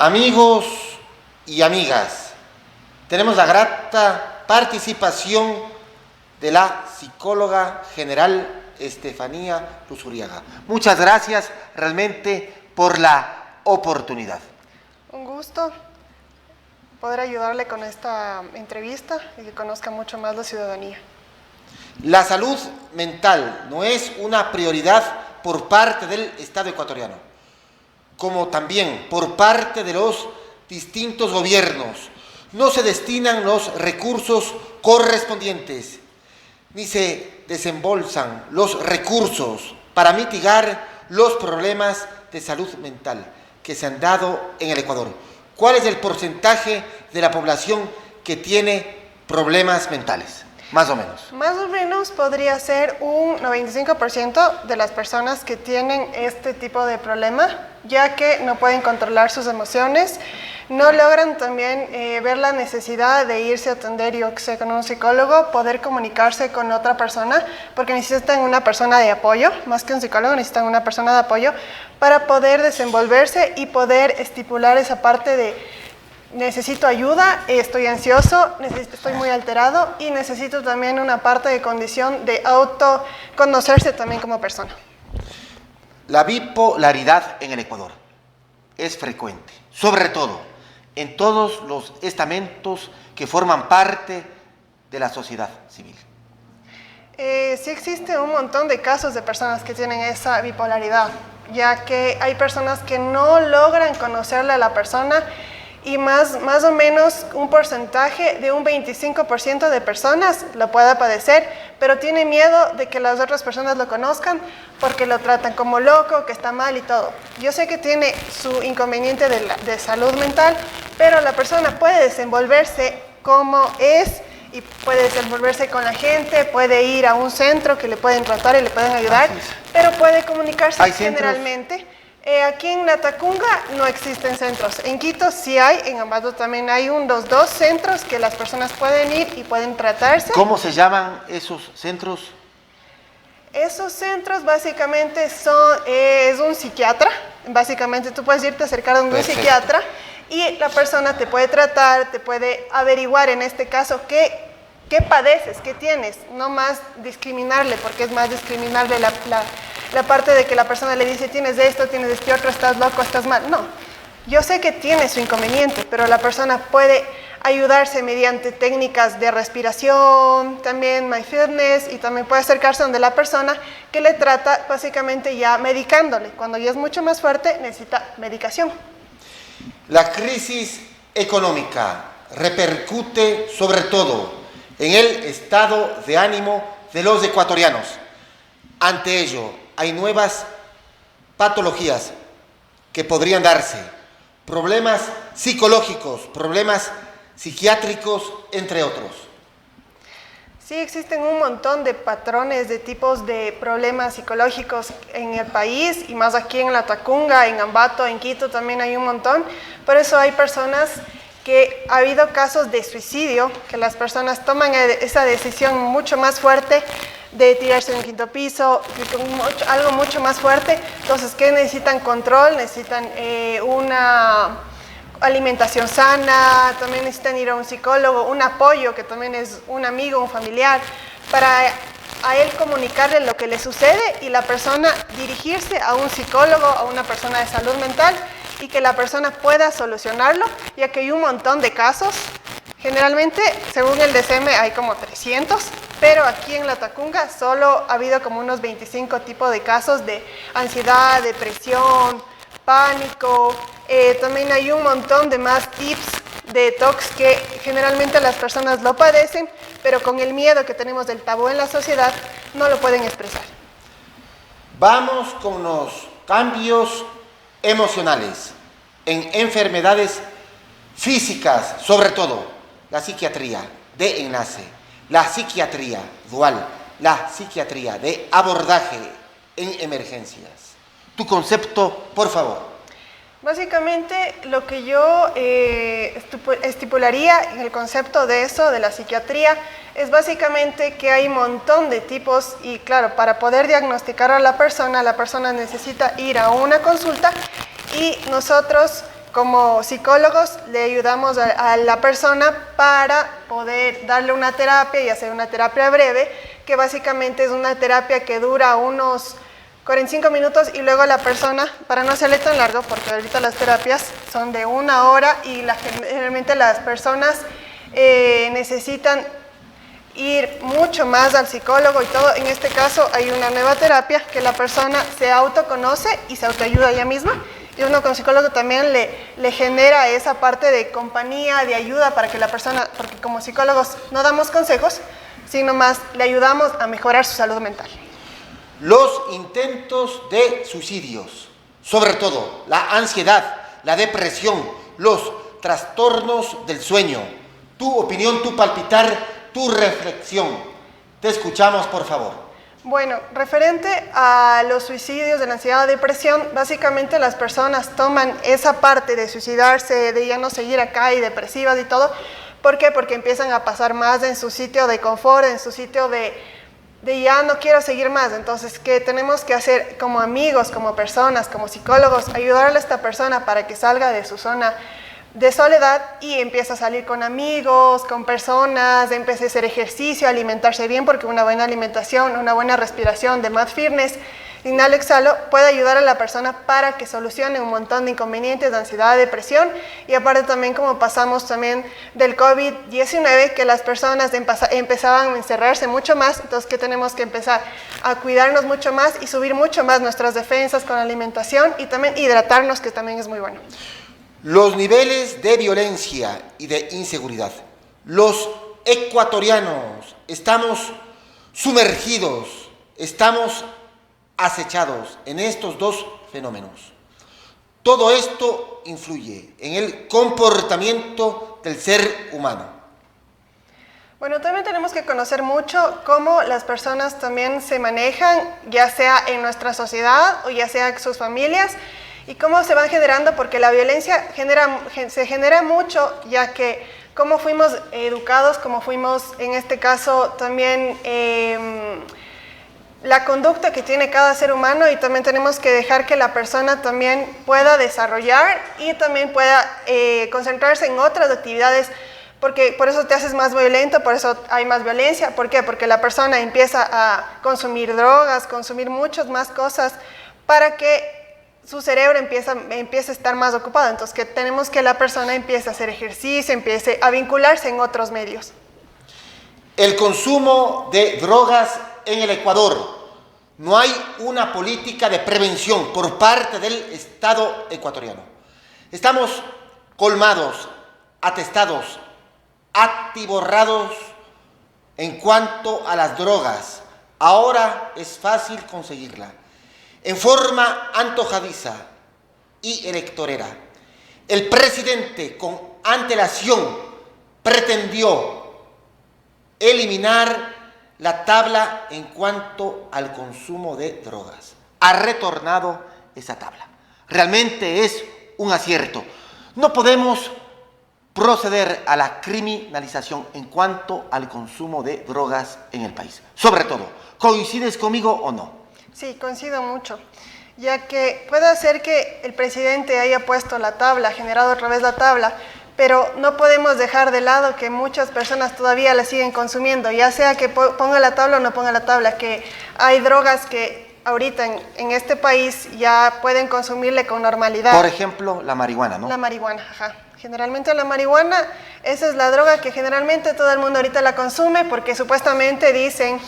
Amigos y amigas, tenemos la grata participación de la psicóloga general Estefanía Luzuriaga. Muchas gracias realmente por la oportunidad. Un gusto poder ayudarle con esta entrevista y que conozca mucho más la ciudadanía. La salud mental no es una prioridad por parte del Estado ecuatoriano, como también por parte de los distintos gobiernos. No se destinan los recursos correspondientes, ni se desembolsan los recursos para mitigar los problemas de salud mental que se han dado en el Ecuador. ¿Cuál es el porcentaje de la población que tiene problemas mentales? Más o menos. Más o menos podría ser un 95% de las personas que tienen este tipo de problema, ya que no pueden controlar sus emociones, no logran también ver la necesidad de irse a atender, yo que sé, con un psicólogo, poder comunicarse con otra persona, porque necesitan una persona de apoyo, más que un psicólogo, necesitan una persona de apoyo para poder desenvolverse y poder estipular esa parte de necesito ayuda, estoy ansioso, estoy muy alterado y necesito también una parte de condición de autoconocerse también como persona. La bipolaridad en el Ecuador es frecuente, sobre todo en todos los estamentos que forman parte de la sociedad civil. Sí existe un montón de casos de personas que tienen esa bipolaridad, ya que hay personas que no logran conocerle a la persona y más o menos un porcentaje de un 25% de personas lo pueda padecer, pero tiene miedo de que las otras personas lo conozcan porque lo tratan como loco, que está mal y todo. Yo sé que tiene su inconveniente de salud mental, pero la persona puede desenvolverse como es y puede desenvolverse con la gente, puede ir a un centro que le pueden tratar y le pueden ayudar, pero puede comunicarse generalmente. Aquí en Latacunga no existen centros. En Quito sí hay, en Ambato también hay los dos centros que las personas pueden ir y pueden tratarse. ¿Cómo se llaman esos centros? Esos centros básicamente es un psiquiatra. Básicamente tú puedes irte a acercar a un psiquiatra y la persona te puede tratar, te puede averiguar en este caso qué padeces, qué tienes. No más discriminarle, porque es más discriminarle la parte de que la persona le dice tienes esto, tienes este otro, estás loco, estás mal. No, yo sé que tiene su inconveniente, pero la persona puede ayudarse mediante técnicas de respiración, también mindfulness, y también puede acercarse donde la persona que le trata básicamente ya medicándole. Cuando ya es mucho más fuerte, necesita medicación. La crisis económica repercute sobre todo en el estado de ánimo de los ecuatorianos. Ante ello, hay nuevas patologías que podrían darse, problemas psicológicos, problemas psiquiátricos, entre otros. Sí, existen un montón de patrones, de tipos de problemas psicológicos en el país y más aquí en Latacunga, en Ambato, en Quito también hay un montón. Por eso hay personas que ha habido casos de suicidio, que las personas toman esa decisión mucho más fuerte de tirarse de un quinto piso, algo mucho más fuerte. Entonces, ¿qué necesitan? Control, necesitan una alimentación sana, también necesitan ir a un psicólogo, un apoyo, que también es un amigo, un familiar, para a él comunicarle lo que le sucede y la persona dirigirse a un psicólogo, a una persona de salud mental y que la persona pueda solucionarlo, ya que hay un montón de casos. Generalmente, según el DCM, hay como 300, pero aquí en Latacunga solo ha habido como unos 25 tipos de casos de ansiedad, depresión, pánico. También hay un montón de más tips de detox que generalmente las personas lo padecen, pero con el miedo que tenemos del tabú en la sociedad, no lo pueden expresar. Vamos con los cambios emocionales en enfermedades físicas, sobre todo la psiquiatría de enlace, la psiquiatría dual, la psiquiatría de abordaje en emergencias. Tu concepto, por favor. Básicamente, lo que yo estipularía en el concepto de eso, de la psiquiatría, es básicamente que hay un montón de tipos y claro, para poder diagnosticar a la persona necesita ir a una consulta y nosotros como psicólogos le ayudamos a la persona para poder darle una terapia y hacer una terapia breve, que básicamente es una terapia que dura unos 45 minutos y luego la persona, para no hacerle tan largo, porque ahorita las terapias son de 1 hora y generalmente las personas necesitan ir mucho más al psicólogo y todo. En este caso hay una nueva terapia que la persona se autoconoce y se autoayuda ella misma. Y uno como psicólogo también le genera esa parte de compañía, de ayuda para que la persona, porque como psicólogos no damos consejos, sino más le ayudamos a mejorar su salud mental. Los intentos de suicidios, sobre todo la ansiedad, la depresión, los trastornos del sueño. Tu opinión, tu palpitar, tu reflexión. Te escuchamos, por favor. Bueno, referente a los suicidios, de la ansiedad, depresión, básicamente las personas toman esa parte de suicidarse, de ya no seguir acá y depresivas y todo. ¿Por qué? Porque empiezan a pasar más en su sitio de confort, en su sitio de ya no quiero seguir más. Entonces, ¿qué tenemos que hacer como amigos, como personas, como psicólogos? Ayudarle a esta persona para que salga de su zona de soledad y empieza a salir con amigos, con personas, empiece a hacer ejercicio, alimentarse bien, porque una buena alimentación, una buena respiración de mindfulness, inhalo, exhalo, puede ayudar a la persona para que solucione un montón de inconvenientes de ansiedad, depresión. Y aparte también, como pasamos también del COVID-19, que las personas empezaban a encerrarse mucho más, entonces que tenemos que empezar a cuidarnos mucho más y subir mucho más nuestras defensas con la alimentación y también hidratarnos, que también es muy bueno. Los niveles de violencia y de inseguridad. Los ecuatorianos estamos sumergidos, estamos acechados en estos dos fenómenos. Todo esto influye en el comportamiento del ser humano. Bueno, también tenemos que conocer mucho cómo las personas también se manejan, ya sea en nuestra sociedad o ya sea en sus familias, y cómo se van generando, porque la violencia se genera mucho, ya que cómo fuimos educados, cómo fuimos en este caso también la conducta que tiene cada ser humano, y también tenemos que dejar que la persona también pueda desarrollar y también pueda concentrarse en otras actividades, porque por eso te haces más violento, por eso hay más violencia. ¿Por qué? Porque la persona empieza a consumir drogas, consumir muchas más cosas para que su cerebro empieza a estar más ocupado. Entonces, que tenemos que la persona empiece a hacer ejercicio, empiece a vincularse en otros medios. El consumo de drogas en el Ecuador. No hay una política de prevención por parte del Estado ecuatoriano. Estamos colmados, atestados, atiborrados en cuanto a las drogas. Ahora es fácil conseguirla en forma antojadiza y electorera. El presidente con antelación pretendió eliminar la tabla en cuanto al consumo de drogas. Ha retornado esa tabla. Realmente es un acierto. No podemos proceder a la criminalización en cuanto al consumo de drogas en el país. Sobre todo, ¿coincides conmigo o no? Sí, coincido mucho, ya que puede ser que el presidente haya puesto la tabla, generado otra vez la tabla, pero no podemos dejar de lado que muchas personas todavía la siguen consumiendo, ya sea que ponga la tabla o no ponga la tabla, que hay drogas que ahorita en este país ya pueden consumirle con normalidad. Por ejemplo, la marihuana, ¿no? La marihuana, ajá. Generalmente la marihuana, esa es la droga que generalmente todo el mundo ahorita la consume, porque supuestamente dicen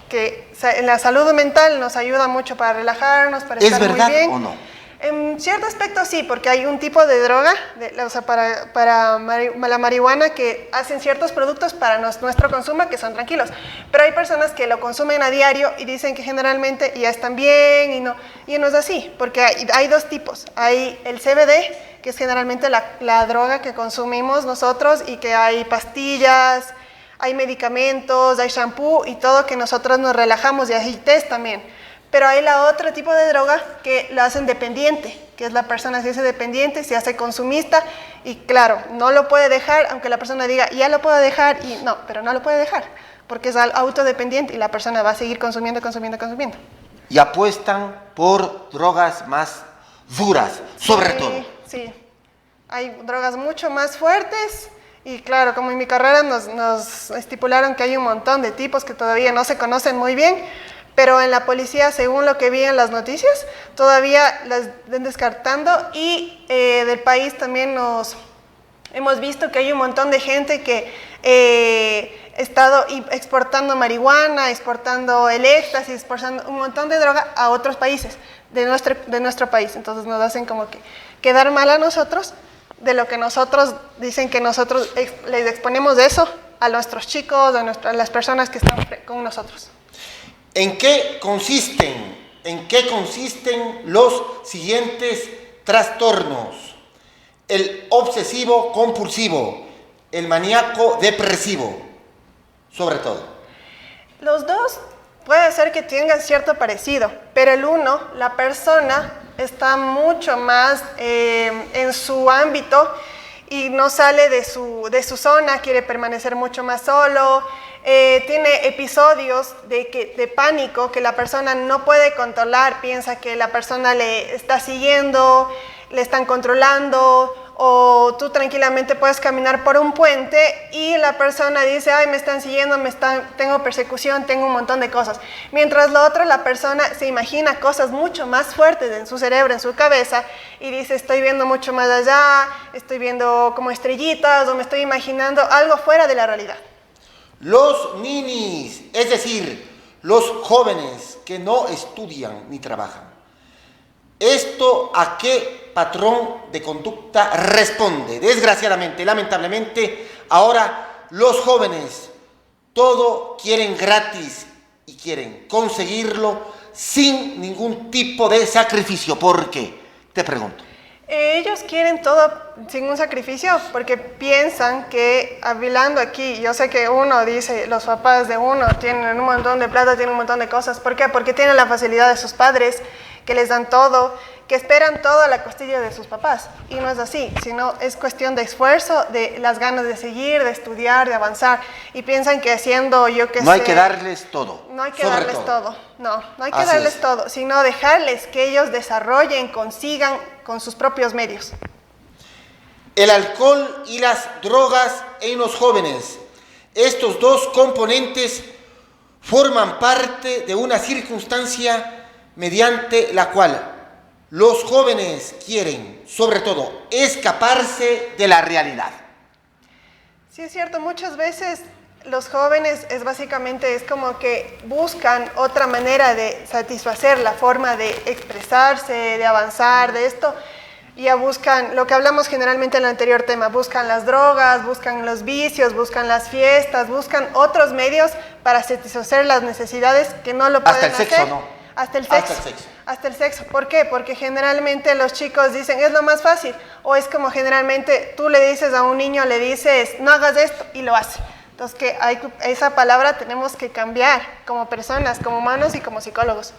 que la salud mental nos ayuda mucho para relajarnos, para estar muy bien. ¿Es verdad o no? En cierto aspecto sí, porque hay un tipo de droga, o sea, para la marihuana, que hacen ciertos productos para nuestro consumo que son tranquilos. Pero hay personas que lo consumen a diario y dicen que generalmente ya están bien y no es así, porque hay dos tipos. Hay el CBD, que es generalmente la droga que consumimos nosotros, y que hay pastillas, hay medicamentos, hay shampoo y todo que nosotros nos relajamos, y hay test también. Pero hay la otro tipo de droga que lo hacen dependiente, que es la persona se hace dependiente, se hace consumista, y claro, no lo puede dejar, aunque la persona diga, ya lo puedo dejar, y no, pero no lo puede dejar, porque es autodependiente y la persona va a seguir consumiendo. Y apuestan por drogas más duras, sobre todo. Sí. Hay drogas mucho más fuertes y claro, como en mi carrera nos estipularon que hay un montón de tipos que todavía no se conocen muy bien, pero en la policía, según lo que vi en las noticias, todavía las están descartando y del país también hemos visto que hay un montón de gente que ha estado exportando marihuana, exportando el éxtasis, exportando un montón de droga a otros países de nuestro país. Entonces nos hacen como que quedar mal a nosotros de lo que nosotros dicen que nosotros les exponemos de eso a nuestros chicos, a las personas que están con nosotros. ¿En qué consisten los siguientes trastornos? El obsesivo compulsivo, el maníaco depresivo, sobre todo. Los dos puede ser que tengan cierto parecido, pero el uno, la persona está mucho más en su ámbito y no sale de su zona, quiere permanecer mucho más solo, tiene episodios de pánico que la persona no puede controlar, piensa que la persona le está siguiendo, le están controlando, o tú tranquilamente puedes caminar por un puente y la persona dice, ay, me están siguiendo, tengo persecución, tengo un montón de cosas. Mientras lo otro, la persona se imagina cosas mucho más fuertes en su cerebro, en su cabeza, y dice, estoy viendo mucho más allá, estoy viendo como estrellitas, o me estoy imaginando algo fuera de la realidad. Los ninis, es decir, los jóvenes que no estudian ni trabajan. ¿Esto a qué patrón de conducta responde? Desgraciadamente, lamentablemente, ahora los jóvenes todo quieren gratis y quieren conseguirlo sin ningún tipo de sacrificio. ¿Por qué? Te pregunto. Ellos quieren todo sin un sacrificio porque piensan que, hablando aquí, yo sé que uno dice, los papás de uno tienen un montón de plata, tienen un montón de cosas. ¿Por qué? Porque tienen la facilidad de sus padres, que les dan todo, que esperan todo a la costilla de sus papás. Y no es así, sino es cuestión de esfuerzo, de las ganas de seguir, de estudiar, de avanzar. Y piensan que haciendo, No hay que darles todo. No hay que darles todo. No hay que darles todo, sino dejarles que ellos desarrollen, consigan con sus propios medios. El alcohol y las drogas en los jóvenes. Estos dos componentes forman parte de una circunstancia mediante la cual los jóvenes quieren, sobre todo, escaparse de la realidad. Sí, es cierto, muchas veces los jóvenes es como que buscan otra manera de satisfacer la forma de expresarse, de avanzar, de esto. Ya buscan, lo que hablamos generalmente en el anterior tema, buscan las drogas, buscan los vicios, buscan las fiestas, buscan otros medios para satisfacer las necesidades que no lo pueden hacer. Hasta el sexo, ¿no? Hasta el sexo. ¿Por qué? Porque generalmente los chicos dicen, es lo más fácil. O es como generalmente tú le dices a un niño, le dices, no hagas esto, y lo hace. Entonces, esa palabra tenemos que cambiar como personas, como humanos y como psicólogos.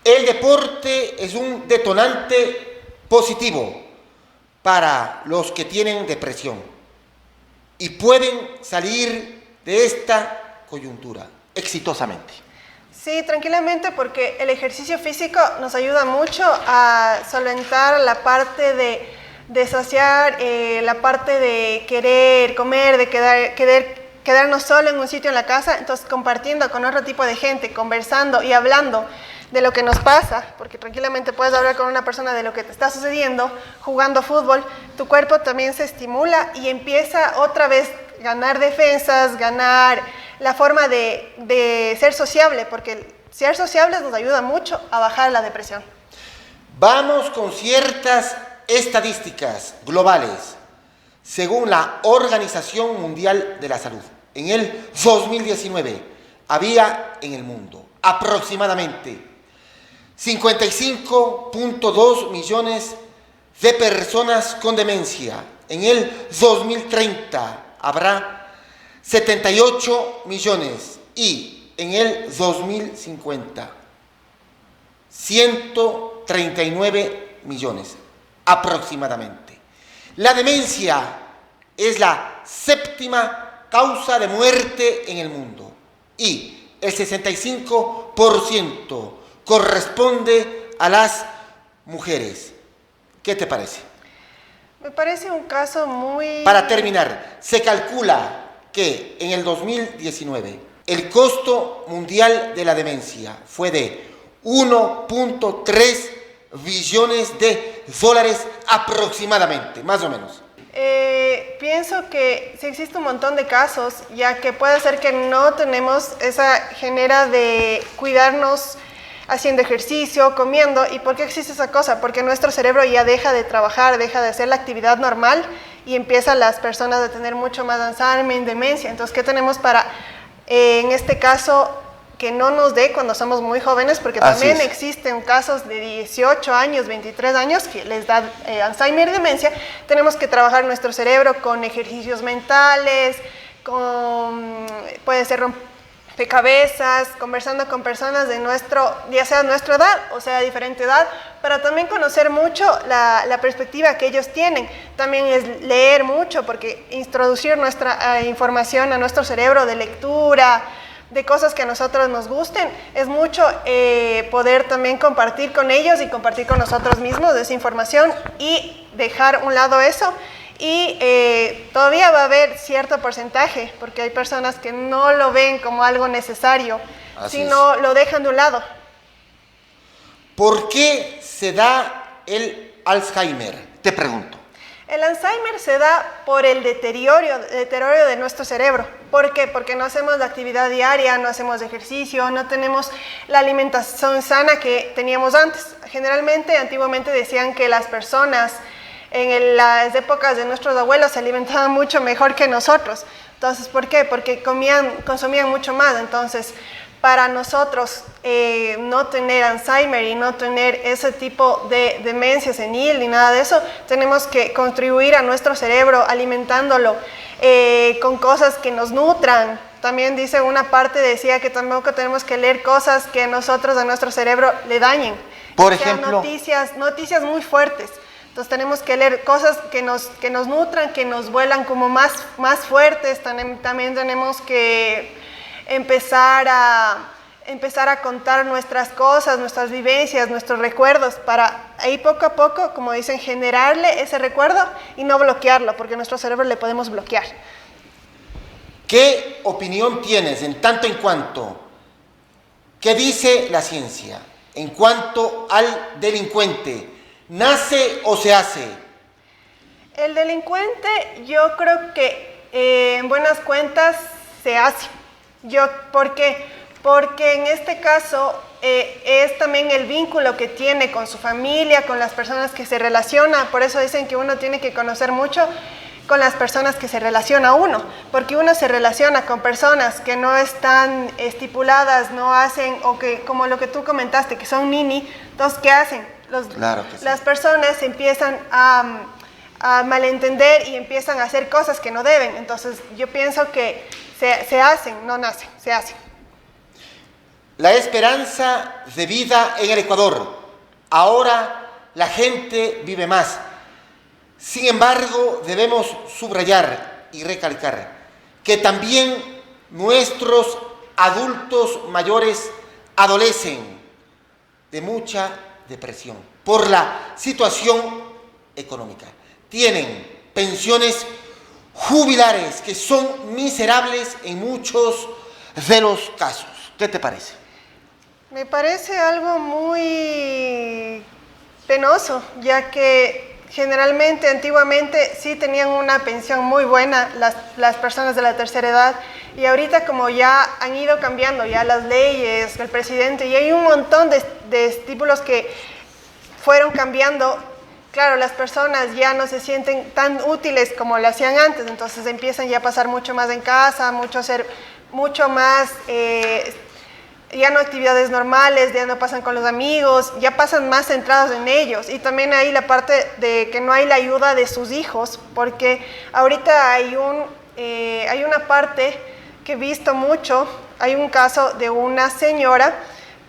El deporte es un detonante positivo para los que tienen depresión y pueden salir de esta coyuntura exitosamente. Sí, tranquilamente, porque el ejercicio físico nos ayuda mucho a solventar la parte de saciar, la parte de querer comer, de quedarnos solo en un sitio en la casa. Entonces, compartiendo con otro tipo de gente, conversando y hablando de lo que nos pasa, porque tranquilamente puedes hablar con una persona de lo que te está sucediendo, jugando fútbol, tu cuerpo también se estimula y empieza otra vez a ganar defensas, ganar la forma de ser sociable, porque ser sociables nos ayuda mucho a bajar la depresión. Vamos con ciertas estadísticas globales. Según la Organización Mundial de la Salud, en el 2019 había en el mundo aproximadamente 55.2 millones de personas con demencia. En el 2030 habrá 78 millones y en el 2050 139 millones aproximadamente. La demencia es la séptima causa de muerte en el mundo y el 65% corresponde a las mujeres. ¿Qué te parece? Me parece un caso muy... Para terminar, se calcula que en el 2019 el costo mundial de la demencia fue de 1.3 billones de dólares aproximadamente, más o menos. Pienso que sí existe un montón de casos, ya que puede ser que no tenemos esa genera de cuidarnos haciendo ejercicio, comiendo. ¿Y por qué existe esa cosa? Porque nuestro cerebro ya deja de trabajar, deja de hacer la actividad normal y empiezan las personas a tener mucho más Alzheimer, demencia. Entonces, ¿qué tenemos para, en este caso, que no nos dé cuando somos muy jóvenes? Porque también existen casos de 18 años, 23 años que les da Alzheimer y demencia. Tenemos que trabajar nuestro cerebro con ejercicios mentales, puede ser rompecabezas, conversando con personas de ya sea nuestra edad o sea diferente edad, para también conocer mucho la perspectiva que ellos tienen. También es leer mucho, porque introducir nuestra información a nuestro cerebro de lectura, de cosas que a nosotros nos gusten, es mucho poder también compartir con ellos y compartir con nosotros mismos esa información y dejar a un lado eso. Y todavía va a haber cierto porcentaje, porque hay personas que no lo ven como algo necesario, sino lo dejan de un lado. ¿Por qué se da el Alzheimer? Te pregunto. El Alzheimer se da por el deterioro de nuestro cerebro. ¿Por qué? Porque no hacemos la actividad diaria, no hacemos ejercicio, no tenemos la alimentación sana que teníamos antes. Generalmente, antiguamente decían que las personas en las épocas de nuestros abuelos se alimentaban mucho mejor que nosotros. Entonces, ¿por qué? Porque consumían mucho más. Entonces, para nosotros no tener Alzheimer y no tener ese tipo de demencia senil ni nada de eso, tenemos que contribuir a nuestro cerebro alimentándolo con cosas que nos nutran. También dice una parte, decía que tampoco tenemos que leer cosas que a nuestro cerebro le dañen. Por ejemplo, noticias muy fuertes. Entonces tenemos que leer cosas que nos nutran, que nos vuelan como más fuertes. También tenemos que empezar a contar nuestras cosas, nuestras vivencias, nuestros recuerdos, para ahí poco a poco, como dicen, generarle ese recuerdo y no bloquearlo, porque a nuestro cerebro le podemos bloquear. ¿Qué opinión tienes en tanto en cuanto, qué dice la ciencia en cuanto al delincuente? ¿Nace o se hace? El delincuente, yo creo que en buenas cuentas se hace. ¿Por qué? Porque en este caso es también el vínculo que tiene con su familia, con las personas que se relaciona. Por eso dicen que uno tiene que conocer mucho con las personas que se relaciona uno, porque uno se relaciona con personas que no están estipuladas, no hacen, o que, como lo que tú comentaste, que son nini. Entonces, ¿qué hacen? Claro que sí. Las personas empiezan a malentender y empiezan a hacer cosas que no deben. Entonces, yo pienso que se hacen, no nacen, se hacen. La esperanza de vida en el Ecuador. Ahora la gente vive más. Sin embargo, debemos subrayar y recalcar que también nuestros adultos mayores adolecen de mucha depresión por la situación económica. Tienen pensiones jubilares que son miserables en muchos de los casos. ¿Qué te parece? Me parece algo muy penoso, ya que generalmente, antiguamente, sí tenían una pensión muy buena las personas de la tercera edad, y ahorita, como ya han ido cambiando ya las leyes, el presidente, y hay un montón de estímulos que fueron cambiando, claro, las personas ya no se sienten tan útiles como lo hacían antes. Entonces empiezan ya a pasar mucho más en casa, mucho más, ya no actividades normales, ya no pasan con los amigos, ya pasan más centrados en ellos. Y también hay la parte de que no hay la ayuda de sus hijos, porque ahorita hay una parte que he visto mucho. Hay un caso de una señora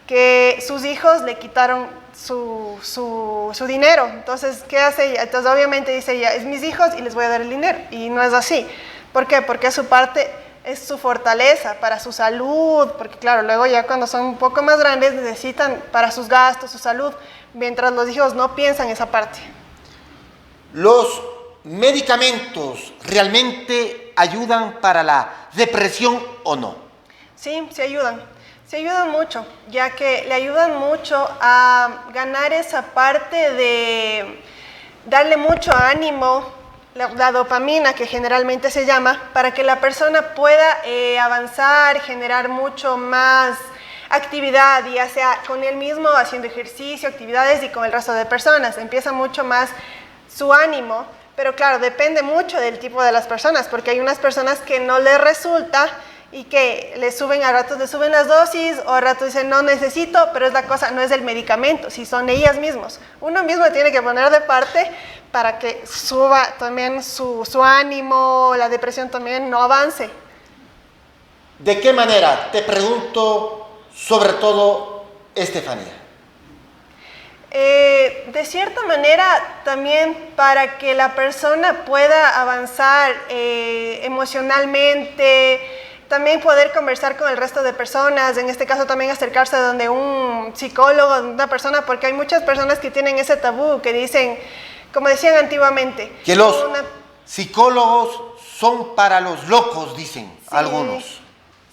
que sus hijos le quitaron su dinero. Entonces, ¿qué hace ella? Entonces, obviamente dice ella, es mis hijos y les voy a dar el dinero. Y no es así. ¿Por qué? Porque su parte es su fortaleza para su salud, porque claro, luego ya cuando son un poco más grandes necesitan para sus gastos, su salud, mientras los hijos no piensan esa parte. Los medicamentos realmente ayudan para la depresión o no? Sí, sí ayudan. Sí ayudan mucho, ya que le ayudan mucho a ganar esa parte de darle mucho ánimo, la dopamina que generalmente se llama, para que la persona pueda avanzar, generar mucho más actividad, ya sea con él mismo haciendo ejercicio, actividades y con el resto de personas. Empieza mucho más su ánimo, pero claro, depende mucho del tipo de las personas, porque hay unas personas que no les resulta y que le suben, a ratos le suben las dosis, o a ratos dicen no necesito, pero es la cosa, no es el medicamento, si son ellas mismos. Uno mismo tiene que poner de parte para que suba también su ánimo, la depresión también no avance. ¿De qué manera? Te pregunto sobre todo, Estefanía. De cierta manera también para que la persona pueda avanzar emocionalmente, también poder conversar con el resto de personas, en este caso también acercarse donde un psicólogo, una persona, porque hay muchas personas que tienen ese tabú, que dicen, como decían antiguamente, que los psicólogos son para los locos, dicen sí, algunos.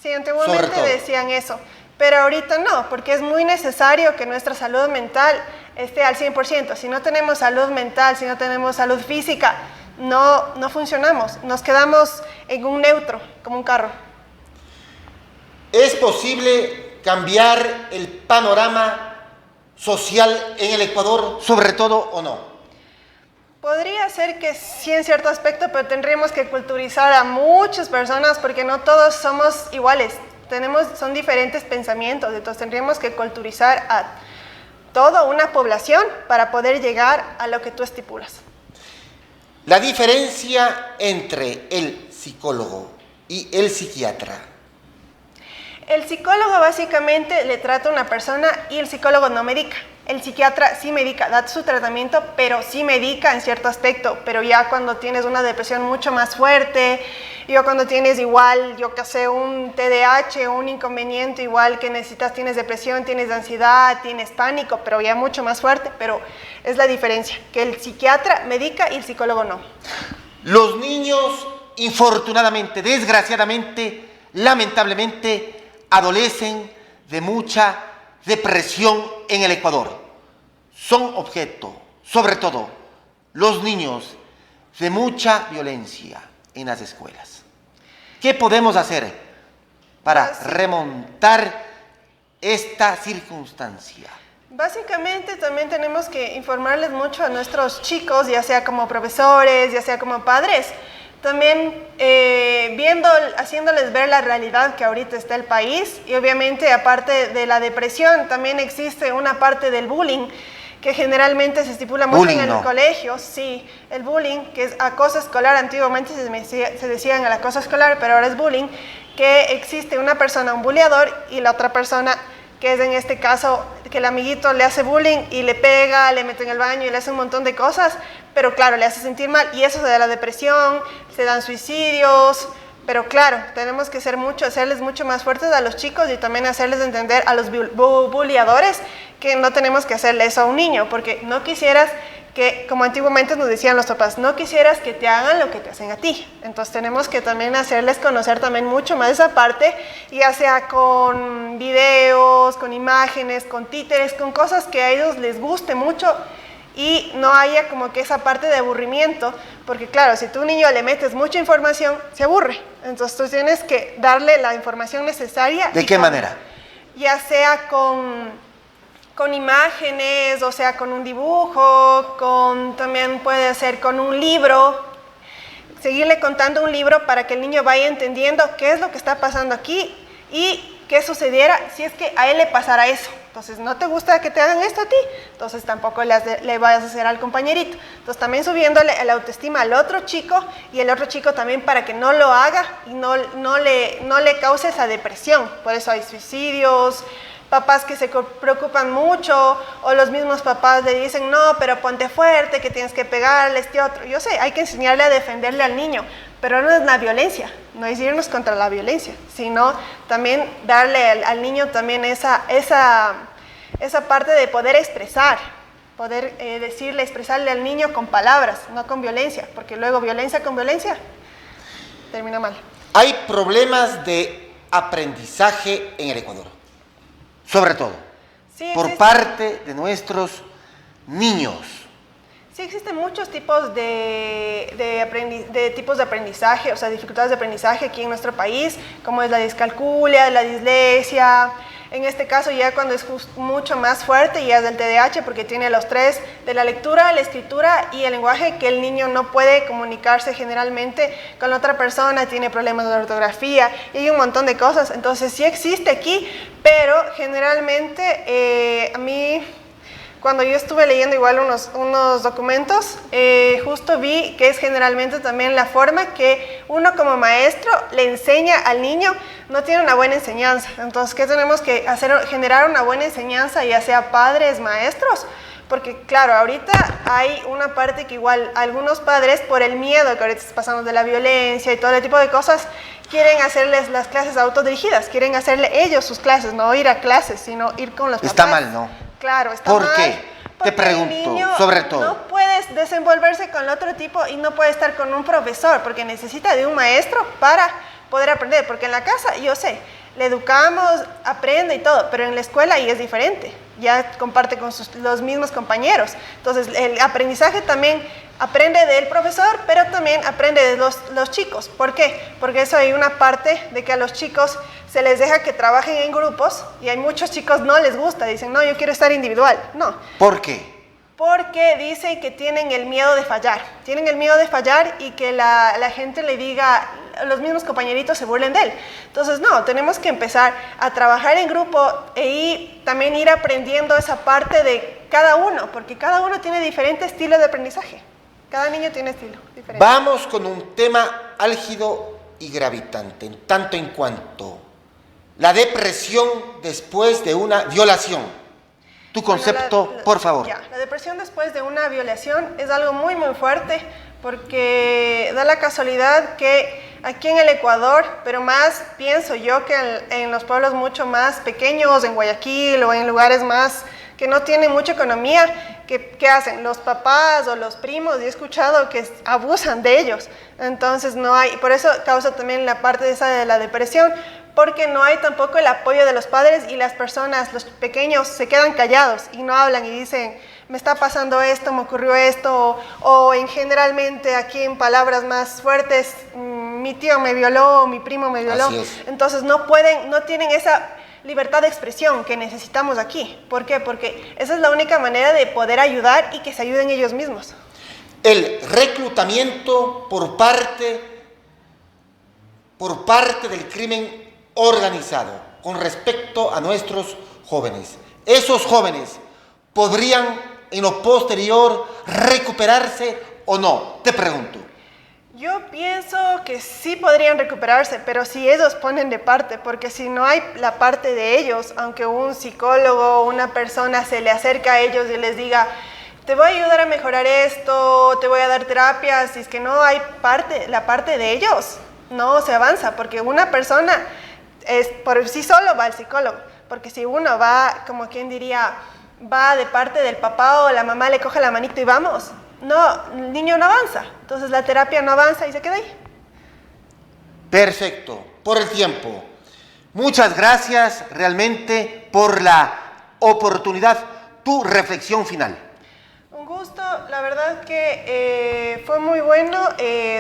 Sí, antiguamente decían eso, pero ahorita no, porque es muy necesario que nuestra salud mental esté al 100%. Si no tenemos salud mental, si no tenemos salud física, no funcionamos, nos quedamos en un neutro, como un carro. ¿Es posible cambiar el panorama social en el Ecuador, sobre todo, o no? Podría ser que sí en cierto aspecto, pero tendríamos que culturizar a muchas personas porque no todos somos iguales. Son diferentes pensamientos, entonces tendríamos que culturizar a toda una población para poder llegar a lo que tú estipulas. La diferencia entre el psicólogo y el psiquiatra. El psicólogo básicamente le trata a una persona y el psicólogo no medica. El psiquiatra sí medica, da su tratamiento, pero sí medica en cierto aspecto. Pero ya cuando tienes una depresión mucho más fuerte, ya cuando tienes igual, yo qué sé, un TDAH, un inconveniente igual que tienes depresión, tienes ansiedad, tienes pánico, pero ya mucho más fuerte. Pero es la diferencia, que el psiquiatra medica y el psicólogo no. Los niños, infortunadamente, desgraciadamente, lamentablemente, adolecen de mucha depresión en el Ecuador. Son objeto, sobre todo, los niños, de mucha violencia en las escuelas. ¿Qué podemos hacer para remontar esta circunstancia? Básicamente también tenemos que informarles mucho a nuestros chicos, ya sea como profesores, ya sea como padres, también haciéndoles ver la realidad que ahorita está el país, y obviamente aparte de la depresión también existe una parte del bullying que generalmente se estipula mucho en el colegio. Sí, el bullying, que es acoso escolar, antiguamente se decía en el acoso escolar, pero ahora es bullying, que existe una persona, un bulleador, y la otra persona que es en este caso que el amiguito le hace bullying y le pega, le mete en el baño y le hace un montón de cosas, pero claro, le hace sentir mal y eso se da la depresión, se dan suicidios, pero claro, tenemos que hacerles mucho más fuertes a los chicos y también hacerles entender a los bulleadores que no tenemos que hacerle eso a un niño, porque no quisieras que, como antiguamente nos decían los papás, no quisieras que te hagan lo que te hacen a ti. Entonces tenemos que también hacerles conocer también mucho más esa parte, ya sea con videos, con imágenes, con títeres, con cosas que a ellos les guste mucho y no haya como que esa parte de aburrimiento, porque claro, si tú a un niño le metes mucha información, se aburre. Entonces tú tienes que darle la información necesaria. ¿De qué manera? Ya sea con imágenes, o sea, con un dibujo, también puede ser con un libro, seguirle contando un libro para que el niño vaya entendiendo qué es lo que está pasando aquí y qué sucediera si es que a él le pasara eso. Entonces, ¿no te gusta que te hagan esto a ti? Entonces tampoco le vayas a hacer al compañerito. Entonces también subiéndole la autoestima al otro chico y el otro chico también para que no lo haga y no le cause esa depresión. Por eso hay suicidios, papás que se preocupan mucho, o los mismos papás le dicen, no, pero ponte fuerte, que tienes que pegarle otro. Yo sé, hay que enseñarle a defenderle al niño, pero no es la violencia, no es irnos contra la violencia, sino también darle al niño también esa parte de poder expresar, poder decirle, expresarle al niño con palabras, no con violencia, porque luego violencia con violencia termina mal. Hay problemas de aprendizaje en el Ecuador, sobre todo, Sí, por parte de nuestros niños. Sí, existen muchos tipos de tipos de aprendizaje, o sea, dificultades de aprendizaje aquí en nuestro país, como es la discalculia, la dislexia. En este caso ya cuando es mucho más fuerte ya es del TDAH porque tiene los tres de la lectura, la escritura y el lenguaje, que el niño no puede comunicarse generalmente con otra persona, tiene problemas de ortografía y hay un montón de cosas. Entonces sí existe aquí, pero generalmente a mí, cuando yo estuve leyendo igual unos documentos, justo vi que es generalmente también la forma que uno como maestro le enseña al niño, no tiene una buena enseñanza. Entonces, ¿qué tenemos que hacer? Generar una buena enseñanza, ya sea padres, maestros, porque claro, ahorita hay una parte que igual algunos padres, por el miedo que ahorita pasamos de la violencia y todo ese tipo de cosas, quieren hacerles las clases autodirigidas, quieren hacerle ellos sus clases, no ir a clases, sino ir con los papás. Está mal, ¿no? Claro, está mal. ¿Por qué? Te pregunto, el niño sobre todo. No puedes desenvolverse con el otro tipo y no puede estar con un profesor, porque necesita de un maestro para poder aprender, porque en la casa, yo sé, le educamos, aprende y todo, pero en la escuela ahí es diferente, ya comparte con los mismos compañeros. Entonces, el aprendizaje también aprende del profesor, pero también aprende de los chicos. ¿Por qué? Porque eso hay una parte de que a los chicos se les deja que trabajen en grupos y hay muchos chicos no les gusta, dicen, no, yo quiero estar individual. No. ¿Por qué? Porque dicen que tienen el miedo de fallar. Tienen el miedo de fallar y que la gente le diga, los mismos compañeritos se burlen de él. Entonces, no, tenemos que empezar a trabajar en grupo y también ir aprendiendo esa parte de cada uno, porque cada uno tiene diferente estilo de aprendizaje. Cada niño tiene estilo diferente. Vamos con un tema álgido y gravitante, en tanto en cuanto la depresión después de una violación. Tu concepto, por favor. Ya, la depresión después de una violación es algo muy, muy fuerte porque da la casualidad que aquí en el Ecuador, pero más pienso yo que en los pueblos mucho más pequeños, en Guayaquil o en lugares más que no tienen mucha economía, ¿qué hacen? Los papás o los primos, y he escuchado que abusan de ellos. Entonces no hay, por eso causa también la parte esa de la depresión, porque no hay tampoco el apoyo de los padres y las personas, los pequeños, se quedan callados y no hablan y dicen, me está pasando esto, me ocurrió esto, o en generalmente aquí en palabras más fuertes, mi tío me violó, mi primo me violó. Así es. Entonces no tienen esa libertad de expresión que necesitamos aquí. ¿Por qué? Porque esa es la única manera de poder ayudar y que se ayuden ellos mismos. El reclutamiento por parte del crimen organizado con respecto a nuestros jóvenes. Esos jóvenes podrían en lo posterior recuperarse o no, te pregunto. Yo pienso que sí podrían recuperarse, pero si ellos ponen de parte, porque si no hay la parte de ellos, aunque un psicólogo o una persona se le acerca a ellos y les diga, te voy a ayudar a mejorar esto, te voy a dar terapias, si es que no hay la parte de ellos, no se avanza, porque una persona por sí solo va al psicólogo, porque si uno va, como quien diría, va de parte del papá o la mamá le coge la manito y vamos, no, el niño no avanza, entonces la terapia no avanza y se queda ahí. Perfecto, por el tiempo. Muchas gracias realmente por la oportunidad, tu reflexión final. Un gusto, la verdad que fue muy bueno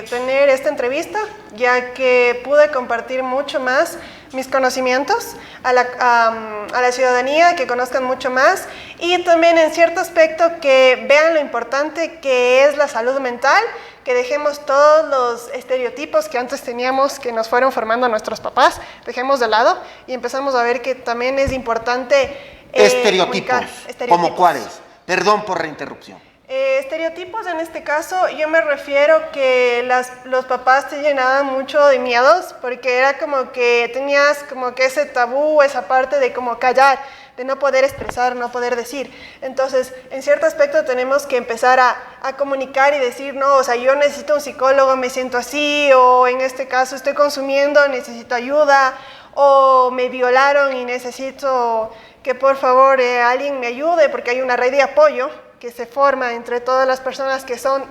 tener esta entrevista, ya que pude compartir mucho más mis conocimientos a la ciudadanía, que conozcan mucho más y también en cierto aspecto que vean lo importante que es la salud mental, que dejemos todos los estereotipos que antes teníamos, que nos fueron formando nuestros papás, dejemos de lado y empezamos a ver que también es importante estereotipos, ¿como cuáles? Perdón por la interrupción. Estereotipos en este caso, yo me refiero que los papás te llenaban mucho de miedos porque era como que tenías como que ese tabú, esa parte de como callar, de no poder expresar, no poder decir. Entonces, en cierto aspecto tenemos que empezar a comunicar y decir, no, o sea, yo necesito un psicólogo, me siento así, o en este caso estoy consumiendo, necesito ayuda, o me violaron y necesito que por favor alguien me ayude porque hay una red de apoyo. que se forma entre todas las personas que son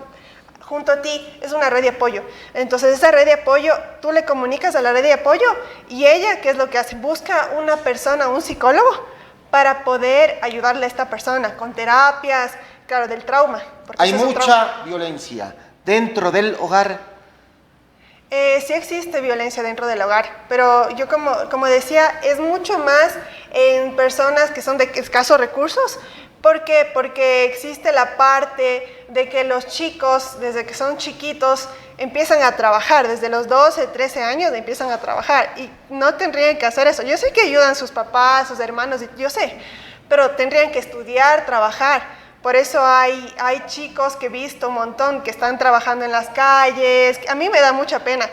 junto a ti, es una red de apoyo. Entonces esa red de apoyo, tú le comunicas a la red de apoyo y ella, ¿qué es lo que hace? Busca una persona, un psicólogo, para poder ayudarle a esta persona con terapias, claro, del trauma. Hay mucha violencia dentro del hogar. Sí existe violencia dentro del hogar, pero yo como decía, es mucho más en personas que son de escasos recursos. ¿Por qué? Porque existe la parte de que los chicos, desde que son chiquitos, empiezan a trabajar, desde los 12, 13 años empiezan a trabajar y no tendrían que hacer eso. Yo sé que ayudan sus papás, sus hermanos, yo sé, pero tendrían que estudiar, trabajar. Por eso hay chicos que he visto un montón que están trabajando en las calles. A mí me da mucha pena,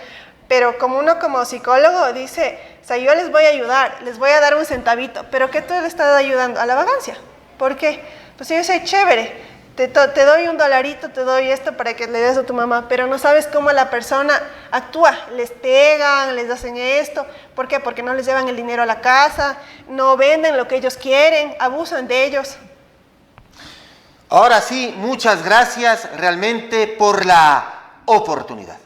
pero como uno como psicólogo dice, o sea, yo les voy a ayudar, les voy a dar un centavito, pero ¿qué tú le estás ayudando? A la vagancia. ¿Por qué? Pues yo soy chévere, te doy $1, te doy esto para que le des a tu mamá, pero no sabes cómo la persona actúa, les pegan, les hacen esto. ¿Por qué? Porque no les llevan el dinero a la casa, no venden lo que ellos quieren, abusan de ellos. Ahora sí, muchas gracias realmente por la oportunidad.